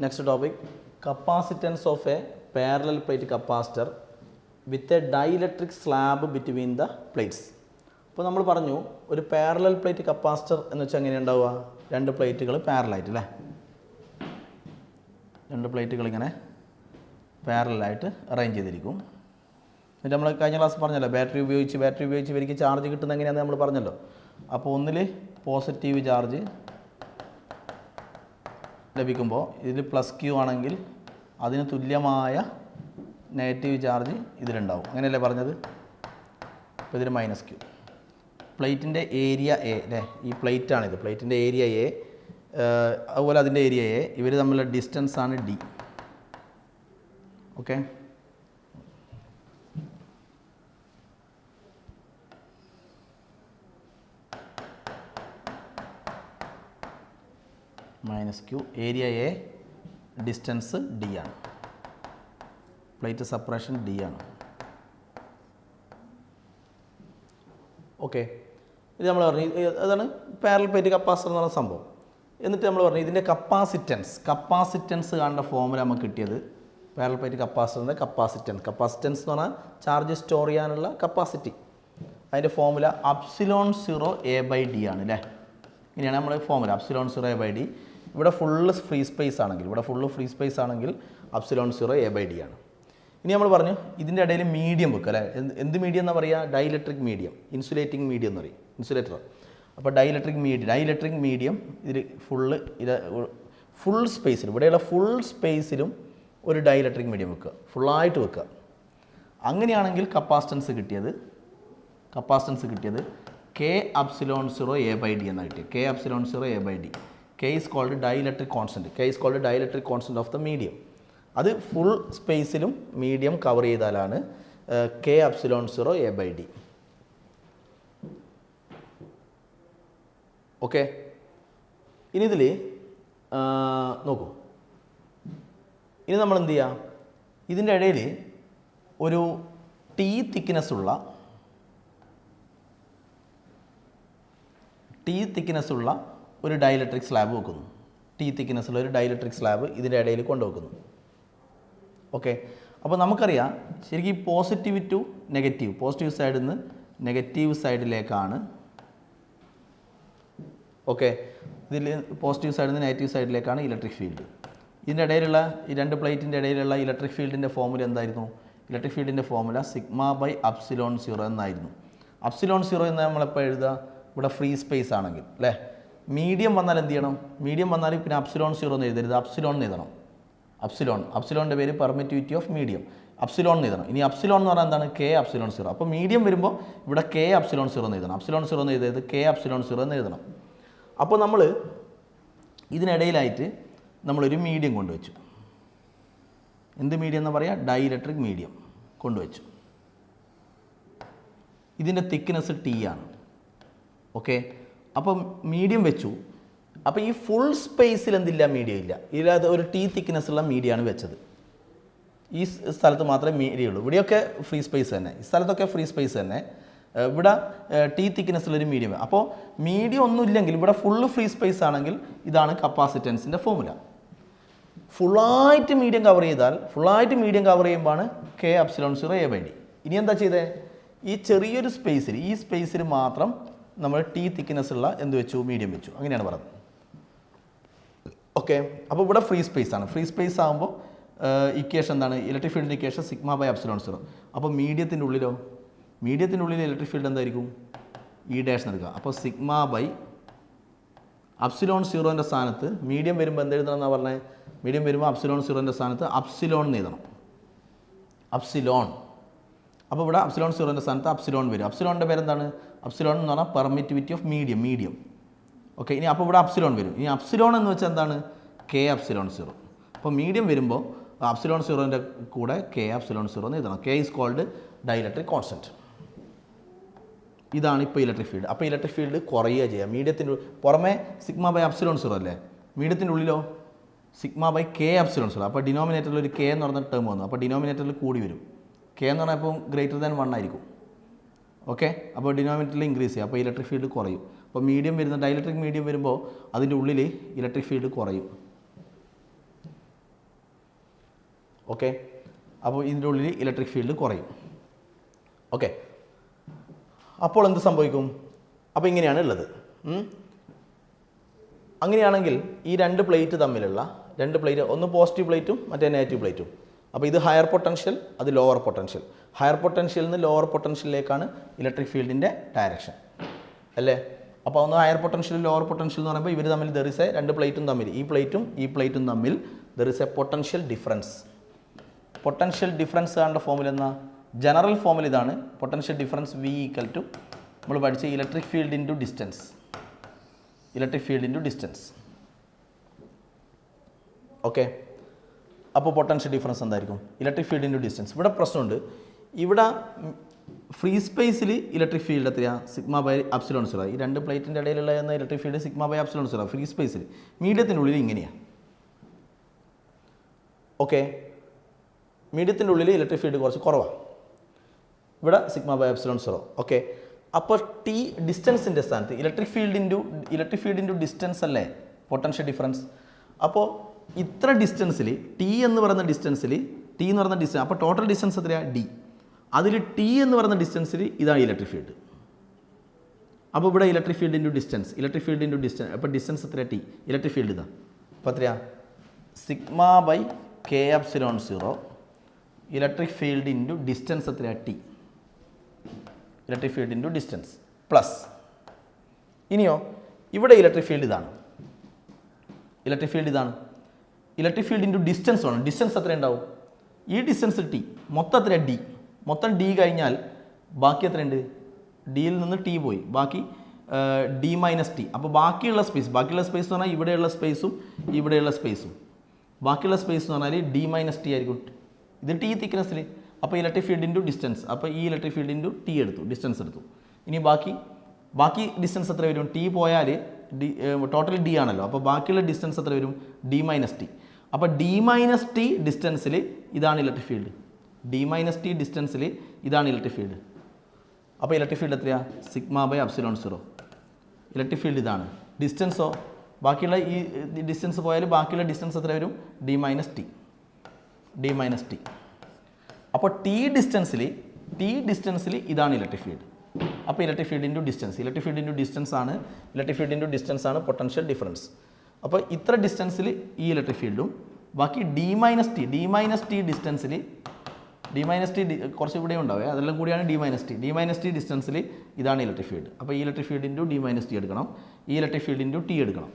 Next topic capacitance of A parallel plate capacitor with a dielectric slab between the plates. അപ്പോൾ നമ്മൾ പറഞ്ഞു ഒരു parallel plate capacitor എന്ന് വെച്ചാൽ എങ്ങനെ ഉണ്ടാവുക, രണ്ട് പ്ലേറ്റുകൾ പാരലായിട്ട് അല്ലേ, രണ്ട് പ്ലേറ്റുകൾ ഇങ്ങനെ പാരലായിട്ട് അറേഞ്ച് ചെയ്തിരിക്കും. എന്നിട്ട് നമ്മൾ കഴിഞ്ഞ ക്ലാസ് പറഞ്ഞല്ലോ ബാറ്ററി ഉപയോഗിച്ച് ഇവർക്ക് ചാർജ് കിട്ടുന്ന എങ്ങനെയാണെന്ന് നമ്മൾ പറഞ്ഞല്ലോ. അപ്പോൾ ഒന്നിൽ പോസിറ്റീവ് ചാർജ് ലഭിക്കുമ്പോൾ ഇതിൽ പ്ലസ് ക്യൂ ആണെങ്കിൽ അതിന് തുല്യമായ നെഗറ്റീവ് ചാർജ് ഇതിലുണ്ടാവും. അങ്ങനെയല്ലേ പറഞ്ഞത്? അപ്പോൾ ഇതിൽ മൈനസ് ക്യൂ. പ്ലേറ്റിൻ്റെ ഏരിയ എ അല്ലേ, ഈ പ്ലേറ്റാണിത്, പ്ലേറ്റിൻ്റെ ഏരിയ എ, അതുപോലെ അതിൻ്റെ ഏരിയ എ, ഇവർ തമ്മിലുള്ള ഡിസ്റ്റൻസ് ആണ് D. Okay, minus Q, area A, distance D ആണ്, പ്ലേറ്റ് സെപ്പറേഷൻ ഡി ആണ്. ഓക്കെ, ഇത് നമ്മൾ പറഞ്ഞു അതാണ് പാരലൽ പ്ലേറ്റ് കപ്പാസിറ്റർ എന്ന് പറയുന്ന സംഭവം. എന്നിട്ട് നമ്മൾ പറഞ്ഞു ഇതിൻ്റെ കപ്പാസിറ്റൻസ് കാണേണ്ട ഫോമുല നമുക്ക് കിട്ടിയത് പാരലൽ പ്ലേറ്റ് കപ്പാസിറ്ററിൻ്റെ കപ്പാസിറ്റൻസ് എന്ന് പറഞ്ഞാൽ ചാർജ് സ്റ്റോർ ചെയ്യാനുള്ള കപ്പാസിറ്റി. അതിൻ്റെ ഫോമുല ε0 A/d ആണ് അല്ലേ. ഇങ്ങനെയാണ് നമ്മൾ ഫോമുല ε0 A/d. ഇവിടെ ഫുള്ള് ഫ്രീ സ്പേസ് ആണെങ്കിൽ ε0 A/d ആണ്. ഇനി നമ്മൾ പറഞ്ഞു ഇതിൻ്റെ ഇടയിൽ മീഡിയം വെക്കുക അല്ലേ. എന്ത് മീഡിയം എന്ന് പറയുക? ഡൈഇലക്ട്രിക് മീഡിയം, ഇൻസുലേറ്റിംഗ് മീഡിയം എന്ന് പറയും, ഇൻസുലേറ്റർ. അപ്പോൾ ഡൈഇലക്ട്രിക് മീഡിയം ഇതിൽ ഫുൾ സ്പേസിലും, ഇവിടെയുള്ള ഫുൾ സ്പേസിലും ഒരു ഡൈഇലക്ട്രിക് മീഡിയം വെക്കുക, ഫുള്ളായിട്ട് വെക്കുക. അങ്ങനെയാണെങ്കിൽ കപ്പാസിറ്റൻസ് കിട്ടിയത് K∈0 A/d എന്നാണ് കിട്ടിയത്. K∈0 A/d. K is called dielectric constant of the medium. അത് ഫുൾ സ്പേസിലും മീഡിയം കവർ ചെയ്താലാണ് K∈0 A/d. ഓക്കെ, ഇനി ഇതിൽ നോക്കൂ. ഇനി നമ്മൾ എന്ത് ചെയ്യുക, ഇതിൻ്റെ ഇടയിൽ ഒരു T തിക്നെസ് ഉള്ള ഒരു ഡൈഇലക്ട്രിക് സ്ലാബ് വെക്കുന്നു. T തിക്നെസ് ഉള്ള ഒരു ഡൈഇലക്ട്രിക് സ്ലാബ് ഇതിൻ്റെ ഇടയിൽ കൊണ്ടുവെക്കുന്നു. ഓക്കെ, അപ്പോൾ നമുക്കറിയാം ശരിക്കും പോസിറ്റീവ് ടു നെഗറ്റീവ്, പോസിറ്റീവ് സൈഡിൽ നിന്ന് നെഗറ്റീവ് സൈഡിലേക്കാണ്. ഓക്കെ, ഇതിൽ പോസിറ്റീവ് സൈഡിൽ നിന്ന് നെഗറ്റീവ് സൈഡിലേക്കാണ് ഇലക്ട്രിക് ഫീൽഡ്. ഇതിൻ്റെ ഇടയിലുള്ള ഈ രണ്ട് പ്ലേറ്റിൻ്റെ ഇടയിലുള്ള ഇലക്ട്രിക് ഫീൽഡിൻ്റെ ഫോമുല എന്തായിരുന്നു? ഇലക്ട്രിക് ഫീൽഡിൻ്റെ ഫോമുല σ/ε0 എന്നായിരുന്നു. ε0 എന്ന് നമ്മളെപ്പോൾ എഴുതുക? ഇവിടെ ഫ്രീ സ്പേസ് ആണെങ്കിൽ അല്ലേ. മീഡിയം വന്നാൽ എന്ത് ചെയ്യണം? മീഡിയം വന്നാൽ പിന്നെ ε0 എന്ന് എഴുതരുത്, അപ്സിലോൺ എന്ന് എഴുതണം. അപ്സിലോണിൻ്റെ പേര് പെർമിറ്റിവിറ്റി ഓഫ് മീഡിയം, അപ്സിലോൺ എന്ന് എഴുതണം. ഇനി അപ്സിലോൺ എന്ന് പറഞ്ഞാൽ എന്താണ്? K∈0. അപ്പോൾ മീഡിയം വരുമ്പോൾ ഇവിടെ K∈0 എന്ന് എഴുതണം, ε0 എന്ന് എഴുതരുത്, K∈0 എന്ന് എഴുതണം. അപ്പോൾ നമ്മൾ ഇതിനിടയിലായിട്ട് നമ്മളൊരു മീഡിയം കൊണ്ടുവച്ചു. എന്ത് മീഡിയം എന്ന് പറയുക? ഡൈഇലക്ട്രിക് മീഡിയം കൊണ്ടുവച്ചു. ഇതിൻ്റെ തിക്നെസ് T ആണ്. ഓക്കെ, അപ്പം മീഡിയം വെച്ചു. അപ്പോൾ ഈ ഫുൾ സ്പേസിൽ എന്തില്ല? മീഡിയം ഇല്ല. ഇതിലത് ഒരു T തിക്നെസ് ഉള്ള മീഡിയമാണ് വെച്ചത്. ഈ സ്ഥലത്ത് മാത്രമേ മീഡിയം ഉള്ളൂ. ഇവിടെയൊക്കെ ഫ്രീ സ്പേസ് തന്നെ, ഈ സ്ഥലത്തൊക്കെ ഫ്രീ സ്പേസ് തന്നെ. ഇവിടെ T തിക്നെസ് ഉള്ളൊരു മീഡിയം. അപ്പോൾ മീഡിയം ഒന്നും ഇല്ലെങ്കിൽ ഇവിടെ ഫുള്ള് ഫ്രീ സ്പേസ് ആണെങ്കിൽ ഇതാണ് കപ്പാസിറ്റൻസിൻ്റെ ഫോമുല. ഫുള്ളായിട്ട് മീഡിയം കവർ ചെയ്യുമ്പോഴാണ് K∈0 A/d. ഇനി എന്താ ചെയ്തേ? ഈ ചെറിയൊരു സ്പേസിൽ, ഈ സ്പേസിൽ മാത്രം നമ്മൾ T തിക്നെസ് ഉള്ള എന്ത് വെച്ചു? മീഡിയം വെച്ചു. അങ്ങനെയാണ് പറഞ്ഞത്. ഓക്കെ, അപ്പോൾ ഇവിടെ ഫ്രീ സ്പേസ് ആണ്. ഫ്രീ സ്പേസ് ആകുമ്പോൾ ഇക്വേഷൻ എന്താണ്? ഇലക്ട്രിക് ഫീൽഡിൻ്റെ ഇക്വേഷൻ σ/ε0. അപ്പോൾ മീഡിയത്തിൻ്റെ ഉള്ളിൽ ഇലക്ട്രിക് ഫീൽഡ് എന്തായിരിക്കും? E' എടുക്കുക. അപ്പോൾ σ/ε0ൻ്റെ സ്ഥാനത്ത് മീഡിയം വരുമ്പോൾ എന്തെഴുതണം എന്നാണ് പറഞ്ഞത്? മീഡിയം വരുമ്പോൾ ε0ൻ്റെ സ്ഥാനത്ത് അപ്സിലോൺ എന്ന് എഴുതണം, അപ്സിലോൺ. അപ്പോൾ ഇവിടെ ε0ൻ്റെ സ്ഥാനത്ത് അപ്സിലോൺ വരും. അപ്സിലോണിൻ്റെ പേരെന്താണ്? അപ്സിലോൺ എന്ന് പറഞ്ഞാൽ പെർമിറ്റിവിറ്റി ഓഫ് മീഡിയം. ഓക്കെ, ഇനി അപ്പോൾ ഇവിടെ അപ്സിലോൺ വരും. ഇനി അപ്സിലോൺ എന്ന് വെച്ചാൽ എന്താണ്? K∈0. അപ്പോൾ മീഡിയം വരുമ്പോൾ ε0ൻ്റെ കൂടെ K∈0 എന്ന് എഴുതണം. K is called dielectric constant. ഇതാണ് ഇപ്പോൾ ഇലക്ട്രിക് ഫീൽഡ്. അപ്പോൾ ഇലക്ട്രിക് ഫീൽഡ് കുറയുക ചെയ്യുക. മീഡിയത്തിൻ്റെ പുറമെ σ/ε0 അല്ലേ, മീഡിയത്തിൻ്റെ ഉള്ളിലോ σ/K∈0. അപ്പോൾ ഡിനോമിനേറ്ററിൽ ഒരു K എന്ന് പറഞ്ഞ ടേം വന്നു. അപ്പോൾ ഡിനോമിനേറ്ററിൽ കൂടി വരും. K എന്ന് പറഞ്ഞാൽ ഇപ്പോൾ >1 ആയിരിക്കും. ഓക്കെ, അപ്പോൾ ഡിനോമിനേറ്ററിൽ ഇൻക്രീസ് ചെയ്യുക, അപ്പോൾ ഇലക്ട്രിക് ഫീൽഡ് കുറയും. അപ്പോൾ മീഡിയം വരുന്ന ഡൈലക്ട്രിക് മീഡിയം വരുമ്പോൾ അതിൻ്റെ ഉള്ളിൽ ഇലക്ട്രിക് ഫീൽഡ് കുറയും. ഓക്കെ. അപ്പോൾ ഇതിൻ്റെ ഉള്ളിൽ ഇലക്ട്രിക് ഫീൽഡ് കുറയും. ഓക്കെ. അപ്പോൾ എന്ത് സംഭവിക്കും? അപ്പോൾ ഇങ്ങനെയാണ് ഉള്ളത്. അങ്ങനെയാണെങ്കിൽ ഈ രണ്ട് പ്ലേറ്റ് തമ്മിലുള്ള രണ്ട് പ്ലേറ്റ്, ഒന്ന് പോസിറ്റീവ് പ്ലേറ്റും മറ്റേ നെഗറ്റീവ് പ്ലേറ്റും. അപ്പോൾ ഇത് ഹയർ പൊട്ടൻഷ്യൽ, അത് ലോവർ പൊട്ടൻഷ്യൽ. ഹയർ പൊട്ടൻഷ്യലിൽ നിന്ന് ലോവർ പൊട്ടൻഷ്യലിലേക്കാണ് ഇലക്ട്രിക് ഫീൽഡിൻ്റെ ഡയറക്ഷൻ അല്ലേ? അപ്പോൾ ഒന്ന് ഹയർ പൊട്ടൻഷ്യൽ ലോവർ പൊട്ടൻഷ്യൽ എന്ന് പറയുമ്പോൾ ഇവർ തമ്മിൽ ദർ ഇസ് എ, രണ്ട് പ്ലേറ്റും തമ്മിൽ, ഈ പ്ലേറ്റും തമ്മിൽ there is a potential difference. Potential difference കാണേണ്ട ഫോമുല എന്നാ? ജനറൽ ഫോമുല ഇതാണ്. Potential difference V equal to നമ്മൾ പഠിച്ച electric field into distance. Electric field into distance. Okay. അപ്പോൾ പൊട്ടൻഷ്യൽ ഡിഫറൻസ് എന്തായിരിക്കും? Electric field into distance. ഇവിടെ പ്രശ്നമുണ്ട്. ഇവിടെ ഫ്രീ സ്പേസിൽ ഇലക്ട്രിക് ഫീൽഡ് എത്രയാണ്? Sigma by epsilon zero. ഈ രണ്ട് പ്ലേറ്റിൻ്റെ ഇടയിലുള്ള electric field sigma by epsilon zero free സ്പേസിൽ. മീഡിയത്തിൻ്റെ ഉള്ളിൽ ഇങ്ങനെയാണ്. ഓക്കെ. മീഡിയത്തിൻ്റെ ഉള്ളിൽ ഇലക്ട്രിക് ഫീൽഡ് കുറച്ച് കുറവാണ്. ഇവിടെ sigma by epsilon zero. Okay. അപ്പോൾ ടി ഡിസ്റ്റൻസിൻ്റെ സ്ഥാനത്ത് ഇലക്ട്രിക് ഫീൽഡ് ഇൻറ്റു ഡിസ്റ്റൻസ് അല്ലേ പൊട്ടൻഷ്യൽ ഡിഫറൻസ്. അപ്പോൾ ഇത്ര ഡിസ്റ്റൻസിൽ ടി എന്ന് പറയുന്ന ഡിസ്റ്റൻസിൽ അപ്പോൾ ടോട്ടൽ ഡിസ്റ്റൻസ് എത്രയാണ്? ഡി. അതിൽ ടി എന്ന് പറയുന്ന ഡിസ്റ്റൻസിൽ ഇതാണ് ഇലക്ട്രിക് ഫീൽഡ്. അപ്പോൾ ഇവിടെ ഇലക്ട്രിക് ഫീൽഡ് ഇൻറ്റു ഡിസ്റ്റൻസ്. അപ്പോൾ ഡിസ്റ്റൻസ് എത്രയാണ്? ടി. ഇലക്ട്രിക് ഫീൽഡ് ഇതാണ്. അപ്പോൾ എത്രയാണ്? Sigma by K epsilon zero electric field into distance എത്രയാണ്? T. Electric field into distance plus. ഇനിയോ ഇവിടെ ഇലക്ട്രിക് ഫീൽഡ് ഇതാണ്. ഇലക്ട്രിക് ഫീൽഡ് ഇൻറ്റു ഡിസ്റ്റൻസ് ആണ്. ഡിസ്റ്റൻസ് എത്ര ഉണ്ടാവും? ഈ ഡിസ്റ്റൻസ് ടി. മൊത്തം എത്ര? ഡി. മൊത്തം ഡി കഴിഞ്ഞാൽ ബാക്കി എത്രയുണ്ട്? ഡിയിൽ നിന്ന് ടി പോയി, ബാക്കി ഡി മൈനസ് ടി. അപ്പോൾ ബാക്കിയുള്ള സ്പേസ് എന്ന് പറഞ്ഞാൽ ഇവിടെയുള്ള സ്പേസും ഇവിടെയുള്ള സ്പേസും. ബാക്കിയുള്ള സ്പേസ് എന്ന് പറഞ്ഞാൽ ഡി മൈനസ് ടി ആയിരിക്കും. ഇത് ടി തിക്നെസ്സിൽ. അപ്പോൾ ഇലക്ട്രിക് ഫീൽഡ് ഇൻറ്റു ഡിസ്റ്റൻസ്. അപ്പോൾ ഈ ഇലക്ട്രിക് ഫീൽഡ് ഇൻറ്റു ടി എടുത്തു, ഡിസ്റ്റൻസ് എടുത്തു. ഇനി ബാക്കി ഡിസ്റ്റൻസ് എത്ര വരും? ടി പോയാൽ ടോട്ടൽ ഡി ആണല്ലോ. അപ്പോൾ ബാക്കിയുള്ള ഡിസ്റ്റൻസ് എത്ര വരും? D minus T. അപ്പോൾ ഡി മൈനസ് ടി ഡിസ്റ്റൻസിൽ ഇതാണ് ഇലക്ട്രിക് ഫീൽഡ്. അപ്പോൾ ഇലക്ട്രിക് ഫീൽഡ് എത്രയാണ്? Sigma by epsilon zero. Electric field ഇതാണ്. ഡിസ്റ്റൻസോ ബാക്കിയുള്ള ഈ ഡിസ്റ്റൻസ് പോയാൽ ബാക്കിയുള്ള ഡിസ്റ്റൻസ് എത്ര വരും? D minus T. അപ്പോൾ ടി ഡിസ്റ്റൻസിൽ ഇതാണ് ഇലക്ട്രിക് ഫീൽഡ്. അപ്പോൾ ഇലക്ട്രിക് ഫീൽഡ് ഇൻറ്റു ഡിസ്റ്റൻസ് ആണ് പൊട്ടൻഷ്യൽ ഡിഫറൻസ്. അപ്പോൾ ഇത്ര ഡിസ്റ്റൻസിൽ ഈ ഇലക്ട്രിക് ഫീൽഡും ബാക്കി ഡി മൈനസ് ടി ഡിസ്റ്റൻസിൽ കുറച്ച് ഇവിടെ ഉണ്ടാവുക, അതെല്ലാം കൂടിയാണ് ഡി മൈനസ് ടി ഡിസ്റ്റൻസിൽ ഇതാണ് ഇലക്ട്രിക് ഫീൽഡ്. അപ്പോൾ ഈ electric field into D minus T എടുക്കണം, ഈ ഇലക്ട്രിക് ഫീൽഡ് ഇൻറ്റു ടി എടുക്കണം.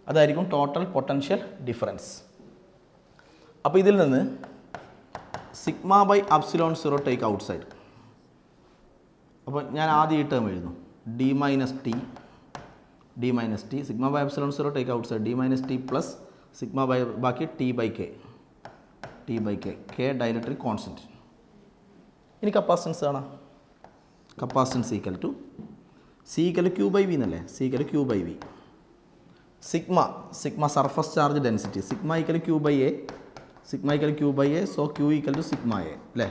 അതായിരിക്കും ടോട്ടൽ പൊട്ടൻഷ്യൽ ഡിഫറൻസ്. അപ്പോൾ ഇതിൽ നിന്ന് sigma by epsilon zero take out side. അപ്പോൾ ഞാൻ ആദ്യം ഈ ടേം എഴുതുന്നു. D minus T sigma by epsilon zero take out side. D minus T plus sigma by ബാക്കി T by K dielectric constant. ഇനി കപ്പാസിറ്റൻസ് കാണാം. Capacitance equal to Q by V എന്നല്ലേ? Q by V. Sigma surface charge density. Sigma equal Q by A. So Q equal to sigma A അല്ലേ?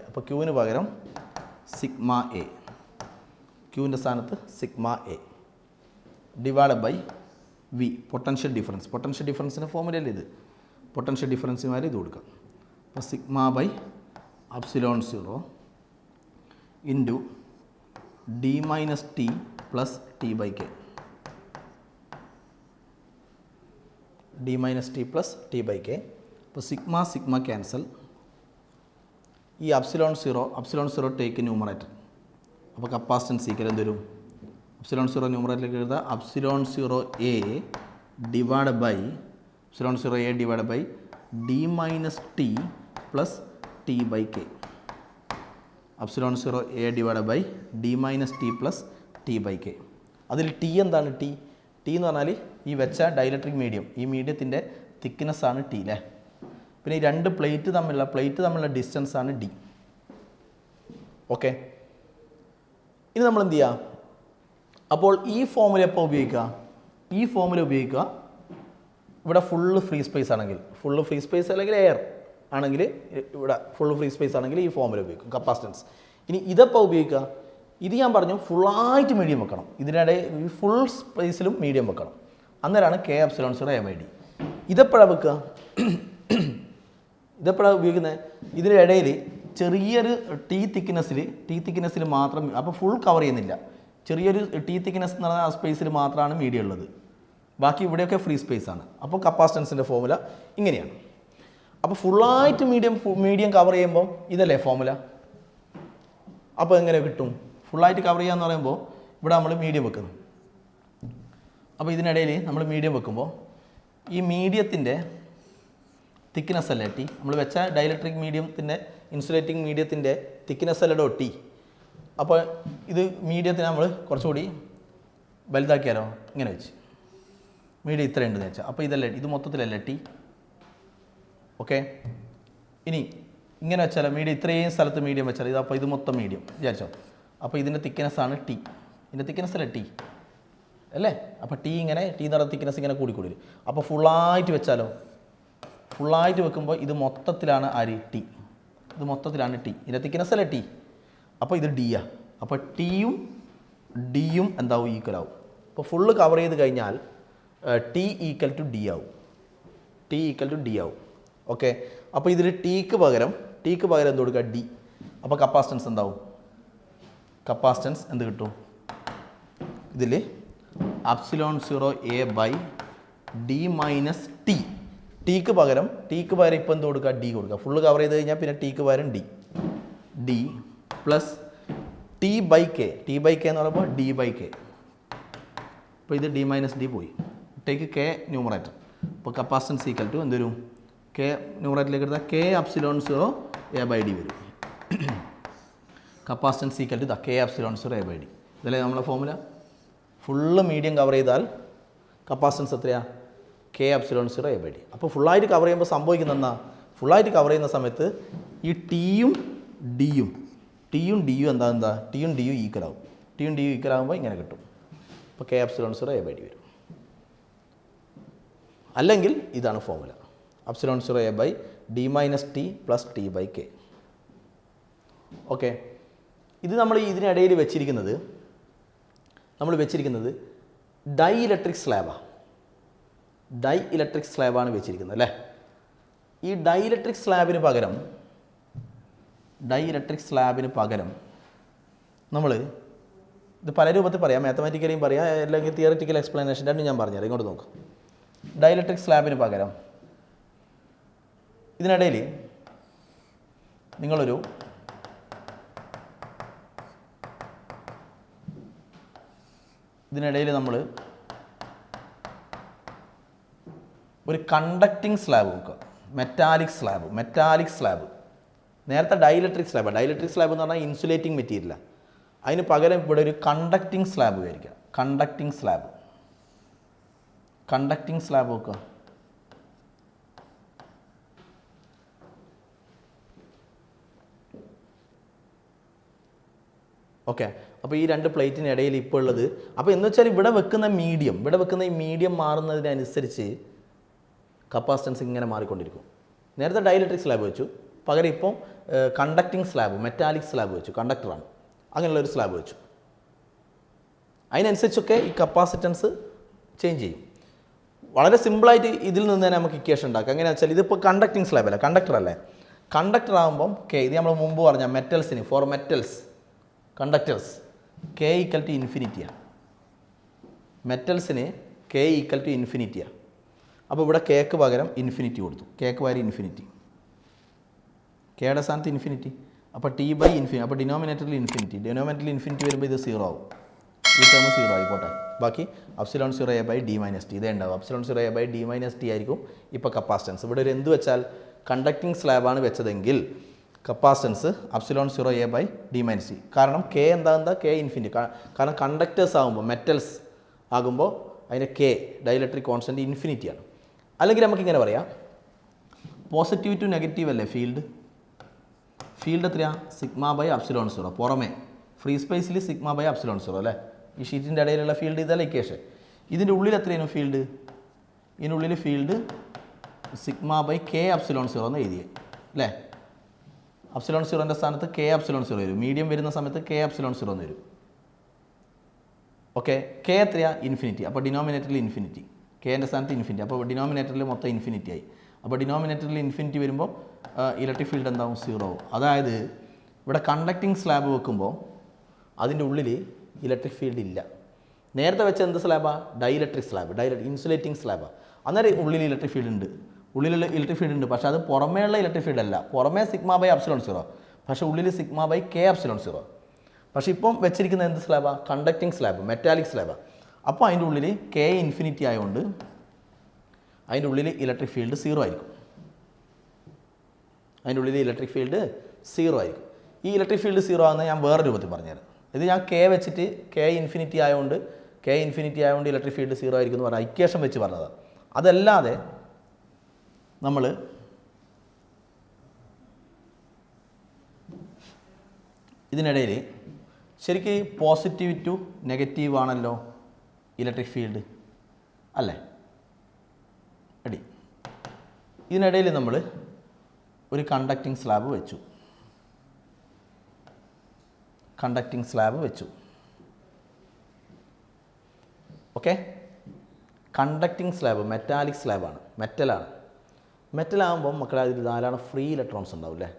അപ്പോൾ ക്യൂവിന് പകരം sigma A, ക്യൂവിൻ്റെ സ്ഥാനത്ത് sigma A divide by V. Potential ഡിഫറൻസിൻ്റെ ഫോമുലയിൽ ഇത് potential ഡിഫറൻസുമാരെ ഇത് കൊടുക്കാം. അപ്പോൾ sigma by epsilon zero into D minus T plus T by K. അപ്പോൾ സിഗ്മ ക്യാൻസൽ. ഈ എപ്സിലോൺ സീറോ ടേക്ക് ന്യൂമറേറ്റർ. അപ്പോൾ കപ്പാസിറ്റൻസ് ഈക്വൽ എന്ത് വരും? എപ്സിലോൺ സീറോ ന്യൂമറേറ്ററിലേക്ക് എഴുതുക. Epsilon zero A divide by D minus T plus T by K. Epsilon zero A divide by D minus T plus T by K. അതിൽ T എന്താണ്? T എന്ന് പറഞ്ഞാൽ ഈ വെച്ച ഡൈലക്ട്രിക് മീഡിയം, ഈ മീഡിയത്തിൻ്റെ തിക്നെസ് ആണ് ടി അല്ലേ? പിന്നെ ഈ രണ്ട് പ്ലേറ്റ് തമ്മിലുള്ള ഡിസ്റ്റൻസ് ആണ് ഡി. ഓക്കെ. ഇനി നമ്മൾ എന്ത് ചെയ്യുക? അപ്പോൾ ഈ ഫോമുല എപ്പോൾ ഉപയോഗിക്കുക? ഇവിടെ ഫുള്ള് ഫ്രീ സ്പേസ് അല്ലെങ്കിൽ എയർ ആണെങ്കിൽ ഇവിടെ ഫുള്ള് ഫ്രീ സ്പേസ് ആണെങ്കിൽ ഈ ഫോമുല ഉപയോഗിക്കും കപ്പാസിറ്റൻസ്. ഇനി ഇതെപ്പോൾ ഉപയോഗിക്കുക? ഇത് ഞാൻ പറഞ്ഞു ഫുള്ളായിട്ട് മീഡിയം വെക്കണം. ഇതിനിടെ ഈ ഫുൾ സ്പേസിലും മീഡിയം വെക്കണം. അന്നേരമാണ് K epsilon zero A by D. ഇതെപ്പോഴാണ് വെക്കുക? ഇതെപ്പോഴാണ് ഉപയോഗിക്കുന്നത്? ഇതിനിടയിൽ ചെറിയൊരു ടി തിക്നെസ്സിൽ മാത്രം, അപ്പോൾ ഫുൾ കവർ ചെയ്യുന്നില്ല, ചെറിയൊരു ടി തിക്നെസ് എന്ന് പറഞ്ഞാൽ ആ സ്പേസിൽ മാത്രമാണ് മീഡിയം ഉള്ളത്, ബാക്കി ഇവിടെയൊക്കെ ഫ്രീ സ്പേസ് ആണ്. അപ്പോൾ കപ്പാസിറ്റൻസിൻ്റെ ഫോമുല ഇങ്ങനെയാണ്. അപ്പോൾ ഫുള്ളായിട്ട് മീഡിയം കവർ ചെയ്യുമ്പോൾ ഇതല്ലേ ഫോമുല. അപ്പോൾ എങ്ങനെ കിട്ടും? ഫുള്ളായിട്ട് കവർ ചെയ്യുക എന്ന് പറയുമ്പോൾ ഇവിടെ നമ്മൾ മീഡിയം വെക്കുന്നു. അപ്പോൾ ഇതിനിടയിൽ നമ്മൾ മീഡിയം വെക്കുമ്പോൾ ഈ മീഡിയത്തിൻ്റെ തിക്നെസ് അല്ലേ ടി, നമ്മൾ വെച്ച ഡൈലക്ട്രിക് മീഡിയത്തിൻ്റെ ഇൻസുലേറ്റിംഗ് മീഡിയത്തിൻ്റെ തിക്നെസ് അല്ലടോ ടി. അപ്പോൾ ഇത് മീഡിയത്തിന് നമ്മൾ കുറച്ചുകൂടി വലുതാക്കിയാലോ, ഇങ്ങനെ വെച്ച് മീഡിയം ഇത്ര ഉണ്ടെന്ന് വെച്ചാൽ, അപ്പോൾ ഇതല്ലേ ഇത് മൊത്തത്തിലല്ലേ ടി. ഓക്കെ, ഇനി ഇങ്ങനെ വെച്ചാലോ, മീഡിയം ഇത്രയും സ്ഥലത്ത് മീഡിയം വെച്ചാൽ ഇത്, അപ്പോൾ ഇത് മൊത്തം മീഡിയം വിചാരിച്ചോ. അപ്പോൾ ഇതിൻ്റെ തിക്നെസ്സാണ് ടി, ഇതിൻ്റെ തിക്നെസ് അല്ലേ ടി അല്ലേ. അപ്പോൾ ടി ഇങ്ങനെ ടി എന്ന് പറയുന്ന തിക്നെസ് ഇങ്ങനെ കൂടി വരും. അപ്പോൾ ഫുള്ളായിട്ട് വെച്ചാലോ, ഫുള്ളായിട്ട് വെക്കുമ്പോൾ ഇത് മൊത്തത്തിലാണ് ആര് ടി, ഇത് മൊത്തത്തിലാണ് ടി, ഇതിൻ്റെ തിക്നെസ് അല്ലേ ടി. അപ്പോൾ ഇത് ഡി ആ. അപ്പോൾ ടിയും ഡിയും എന്താവും? ഈക്വൽ ആവും. അപ്പോൾ ഫുള്ള് കവർ ചെയ്ത് കഴിഞ്ഞാൽ ടി ഈക്വൽ ടു ഡി ആവും, ടി ഈക്വൽ ടു ഡി ആവും. ഓക്കെ, അപ്പോൾ ഇതിൽ ടിക്ക് പകരം എന്ത് കൊടുക്കുക? ഡി. അപ്പോൾ കപ്പാസിറ്റൻസ് എന്താവും? കപ്പാസിറ്റൻസ് എന്ത് കിട്ടും? ഇതിൽ epsilon 0a/d minus T. Tick പകരം ഇപ്പോൾ എന്ത് കൊടുക്കുക? ഡി കൊടുക്കുക. ഫുള്ള് കവർ ചെയ്ത് കഴിഞ്ഞാൽ പിന്നെ ടിക്ക് പകരം ഡി പ്ലസ് ടി/k എന്ന് പറയുമ്പോൾ d/k. അപ്പോൾ ഇത് d മൈനസ് ഡി പോയി, ടേക്ക് കെ ന്യൂമറേറ്റർ. അപ്പോൾ കപ്പാസിറ്റൻസ് ഈക്വൽ ടു എന്ത് വരും? കെ ന്യൂമറേറ്ററിലേക്ക് എടുത്താൽ കെ അപ്സിലോൺ 0a/d വരും. Capacitance equal to K epsilon 0a/d. ഇതല്ലേ നമ്മളെ ഫോമുല. ഫുള്ള് മീഡിയം കവർ ചെയ്താൽ കപ്പാസിറ്റൻസ് എത്രയാണ്? K epsilon 0a/d. അപ്പോൾ ഫുള്ളായിട്ട് കവർ ചെയ്യുമ്പോൾ സംഭവിക്കുന്ന എന്താ? ഫുള്ളായിട്ട് കവർ ചെയ്യുന്ന സമയത്ത് ഈ ടിയും ഡിയും എന്താ ടിയും ഡിയും ഈക്വൽ ആവും. ടിയും ഡിയും ഈക്വൽ ആകുമ്പോൾ ഇങ്ങനെ കിട്ടും. അപ്പോൾ കെ അപ്സിലോൺ 0a/d വരും. അല്ലെങ്കിൽ ഇതാണ് formula, epsilon 0a/d minus T plus ടി/k. ഓക്കെ, ഇത് നമ്മൾ ഇതിനിടയിൽ വെച്ചിരിക്കുന്നത് ഡൈ ഇലക്ട്രിക് സ്ലാബാണ് വെച്ചിരിക്കുന്നത് അല്ലേ. ഈ ഡൈ ഇലക്ട്രിക് സ്ലാബിന് പകരം നമ്മൾ ഇത് പല രൂപത്തിൽ പറയാം, മാത്തമാറ്റിക്കലിയും പറയാം, അല്ലെങ്കിൽ തിയറിറ്റിക്കൽ എക്സ്പ്ലനേഷൻ രണ്ടും ഞാൻ പറഞ്ഞുതരാം. ഇങ്ങോട്ട് നോക്കും. ഡൈ ഇലക്ട്രിക് സ്ലാബിന് പകരം ഇതിനിടയിൽ നിങ്ങളൊരു നമ്മൾ ഒരു കണ്ടക്റ്റിംഗ് സ്ലാബ് നോക്കുക, മെറ്റാലിക് സ്ലാബ്. നേരത്തെ ഡൈലക്ട്രിക് സ്ലാബ് എന്ന് പറഞ്ഞാൽ ഇൻസുലേറ്റിംഗ് മെറ്റീരിയലാണ്. അതിന് പകരം ഇവിടെ ഒരു കണ്ടക്റ്റിംഗ് സ്ലാബ് ഉപയോഗിക്കുക. കണ്ടക്റ്റിംഗ് സ്ലാബ് നോക്കുക. ഓക്കെ, അപ്പോൾ ഈ രണ്ട് പ്ലേറ്റിന് ഇടയിൽ ഇപ്പോൾ ഉള്ളത്, അപ്പോൾ എന്ന് വെച്ചാൽ ഇവിടെ വെക്കുന്ന ഈ മീഡിയം മാറുന്നതിനനുസരിച്ച് കപ്പാസിറ്റൻസ് ഇങ്ങനെ മാറിക്കൊണ്ടിരിക്കും. നേരത്തെ ഡൈലക്ട്രിക് സ്ലാബ് വെച്ചു, പകരം ഇപ്പം കണ്ടക്റ്റിംഗ് സ്ലാബ്, മെറ്റാലിക് സ്ലാബ് വെച്ചു, കണ്ടക്ടറാണ്, അങ്ങനെയുള്ളൊരു സ്ലാബ് വെച്ചു. അതിനനുസരിച്ചൊക്കെ ഈ കപ്പാസിറ്റൻസ് ചേഞ്ച് ചെയ്യും. വളരെ സിമ്പിളായിട്ട് ഇതിൽ നിന്ന് തന്നെ നമുക്ക് ഇക്വേഷൻ ഉണ്ടാക്കാം. എങ്ങനെയാണെന്ന് വെച്ചാൽ ഇതിപ്പോൾ കണ്ടക്റ്റിംഗ് സ്ലാബ് അല്ലേ, കണ്ടക്ടർ അല്ലേ. കണ്ടക്ടർ ആകുമ്പം കെ, ഇത് നമ്മൾ മുമ്പ് പറഞ്ഞ കണ്ടക്ടേഴ്സ് കെ ഈക്വൽ ടു ഇൻഫിനിറ്റിയാണ്. മെറ്റൽസിന് കെ ഈക്വൽ ടു ഇൻഫിനിറ്റിയാണ്. അപ്പോൾ ഇവിടെ കേക്ക് പകരം ഇൻഫിനിറ്റി കൊടുത്തു, കേക്ക് പകരം ഇൻഫിനിറ്റി, കെയുടെ സ്ഥാനത്ത് ഇൻഫിനിറ്റി. അപ്പോൾ ടി/ഇൻഫിനിറ്റി, അപ്പോൾ ഡിനോമിനേറ്ററിൽ ഇൻഫിനിറ്റി വരുമ്പോൾ ഇത് 0 ആവും, ഈ ടേം 0 ആയിക്കോട്ടെ. ബാക്കി അപ്സിലോൺ 0a/d മൈനസ് ടി ഇതേ ഉണ്ടാവും. അപ്സിലോൺ 0a/d മൈനസ് ടി ആയിരിക്കും ഇപ്പോൾ കപ്പാസിറ്റൻസ്. ഇവിടെ ഒരു എന്ത് വെച്ചാൽ കണ്ടക്റ്റിംഗ് സ്ലാബാണ് വെച്ചതെങ്കിൽ capacitance epsilon 0a/d minus T. കാരണം കെ എന്താ കെ ഇൻഫിനിറ്റി. കാരണം കണ്ടക്ടേഴ്സ് ആകുമ്പോൾ, മെറ്റൽസ് ആകുമ്പോൾ അതിൻ്റെ കെ ഡൈലക്ട്രിക് കോൺസ്റ്റൻറ്റ് ഇൻഫിനിറ്റിയാണ്. അല്ലെങ്കിൽ നമുക്കിങ്ങനെ പറയാം, പോസിറ്റീവ് ടു നെഗറ്റീവ് അല്ലേ ഫീൽഡ് എത്രയാണ്? σ/ε0. പുറമേ ഫ്രീ സ്പേസിൽ σ/ε0 അല്ലേ. ഈ ഷീറ്റിൻ്റെ ഇടയിലുള്ള ഫീൽഡ് ഇതല്ല ഇക്വേഷൻ. ഇതിൻ്റെ ഉള്ളിൽ എത്രയാണ് ഫീൽഡ്? ഇതിനുള്ളിൽ ഫീൽഡ് σ/k∈0 എന്ന് എഴുതിയേ അല്ലേ. അപ്സിലോൺ 0ൻ്റെ സ്ഥാനത്ത് k∈0 വരും. മീഡിയം വരുന്ന സമയത്ത് k∈0 എന്ന് വരും. ഓക്കെ, കെ എത്രയാണ്? ഇൻഫിനിറ്റി. അപ്പോൾ ഡിനോമിനേറ്ററിൽ ഇൻഫിനിറ്റി, കെൻ്റെ സ്ഥാനത്ത് ഇൻഫിനിറ്റി. അപ്പോൾ ഡിനോമിനേറ്ററിൽ മൊത്തം ഇൻഫിനിറ്റി ആയി. അപ്പോൾ ഡിനോമിനേറ്ററിൽ ഇൻഫിനിറ്റി വരുമ്പോൾ ഇലക്ട്രിക് ഫീൽഡ് എന്താവും 0 ആവും. അതായത് ഇവിടെ കണ്ടക്റ്റിംഗ് സ്ലാബ് വെക്കുമ്പോൾ അതിൻ്റെ ഉള്ളിൽ ഇലക്ട്രിക് ഫീൽഡ് ഇല്ല. നേരത്തെ വെച്ച എന്ത് സ്ലാബാണ്? ഡൈഇലക്ട്രിക് സ്ലാബ്, ഇൻസുലേറ്റിംഗ് സ്ലാബാണ്. അന്നേരം ഉള്ളിൽ ഇലക്ട്രിക് ഫീൽഡ് ഉണ്ട്, ഉള്ളിലുള്ള ഇലക്ട്രിക് ഫീൽഡ് ഉണ്ട്. പക്ഷേ അത് പുറമേ ഉള്ള ഇലക്ട്രിക് ഫീൽഡ് അല്ല. പുറമേ σ/ε0, പക്ഷേ ഉള്ളിൽ σ/k/ε0. പക്ഷേ ഇപ്പം വെച്ചിരിക്കുന്ന എന്ത് സ്ലാബാണ്? കണ്ടക്റ്റിംഗ് സ്ലാബ്, മെറ്റാലിക് സ്ലാബാണ്. അപ്പോൾ അതിൻ്റെ ഉള്ളിൽ k ഇൻഫിനിറ്റി ആയതുകൊണ്ട് അതിൻ്റെ ഉള്ളിൽ ഇലക്ട്രിക് ഫീൽഡ് 0 ആയിരിക്കും. അതിൻ്റെ ഉള്ളിൽ ഇലക്ട്രിക് ഫീൽഡ് 0 ആയിരിക്കും. ഈ ഇലക്ട്രിക് ഫീൽഡ് 0 ആണെന്ന് ഞാൻ വേറെ രൂപത്തിൽ പറഞ്ഞുതരാം. ഇത് ഞാൻ k വെച്ചിട്ട് k ഇൻഫിനിറ്റി ആയതുകൊണ്ട് ഇലക്ട്രിക് ഫീൽഡ് 0 ആയിരിക്കും എന്ന് പറഞ്ഞാൽ ഇക്വേഷൻ വെച്ച് പറഞ്ഞതാണ്. അതല്ലാതെ നമ്മൾ ഇതിനിടയിൽ ശരിക്കും പോസിറ്റീവ് ടു നെഗറ്റീവ് ആണല്ലോ ഇലക്ട്രിക് ഫീൽഡ് അല്ലേ? എടി ഇതിനിടയിൽ നമ്മൾ ഒരു കണ്ടക്റ്റിംഗ് സ്ലാബ് വെച്ചു. ഓക്കെ, കണ്ടക്റ്റിംഗ് സ്ലാബ് മെറ്റാലിക് സ്ലാബാണ്, മെറ്റലാകുമ്പോൾ മക്കളെ അതിൽ ധാരാളം ഫ്രീ ഇലക്ട്രോൺസ് ഉണ്ടാവും അല്ലേ?